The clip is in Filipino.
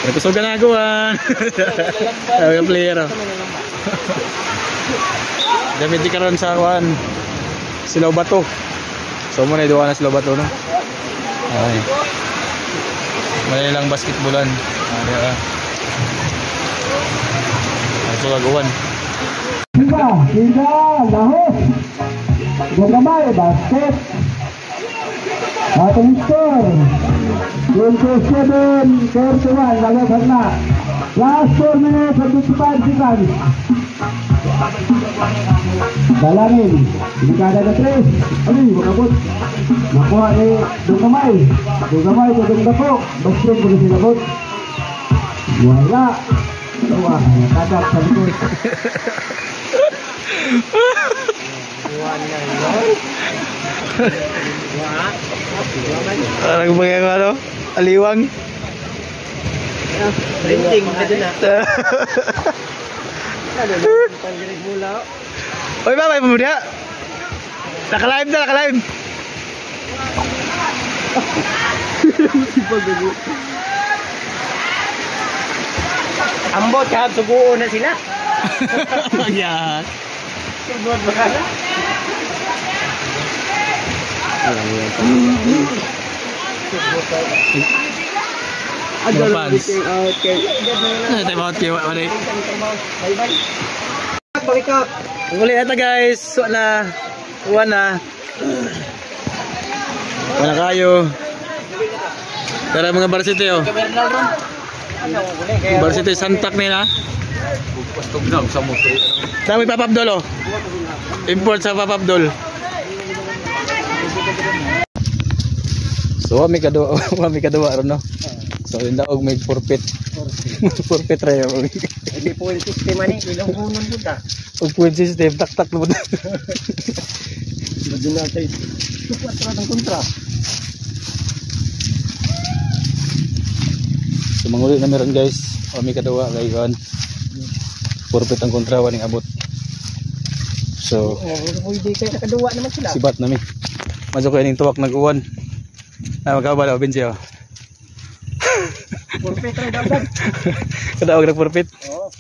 Nagkusog ka na agawan. Ang player. Damit di karon sa kuan. Silaw Bato. So mo na duwa na Silaw Bato no. Ay. Malay lang basketballan. So agawan. Tiga, lahos. Gamay, basket. Atong score 27-41, laga karena last 4 minutes and 55 seconds. Dalangin, hindi ka ada 3. Ano yung makabot? Nakuha ni Dugamay. Dugamay, Dugong basket ko na sinabot. Wala. Wah, kadap sa likod. Parang bagay ano? Aliwang. Printing ka dyan ah. Panggirig mula. Oy ba, may pamudya. Naka-live na, naka-live. Ambot ka, suguo na sila. Yan. Sugot ba ka na? Mga fans. Okay. Time out kayo. Bye-bye. Balik-up. Uli ito guys. Wala. Wala. Wala kayo. Tara mga varsity oh. Varsity Santak nila. Dami Papa Abdol oh. Import sa Papa Abdol. So may kadua ron no. So inda og may forfeit. Forfeit ra yo. Hindi point system ani, ilang kunon pud ta. Og point system tak mo. Medyo natin. Supat ra ng kontra. So manguli na meron guys. May kadua kay Juan. Forfeit ang kontra waning abot. So hindi kay nakaduwa naman sila. sibat nami. Maso ko ining tuwak nag-uwan. Magkabala o Benji oh. Forfeit ra dapat. Kadawag na forfeit. Oo.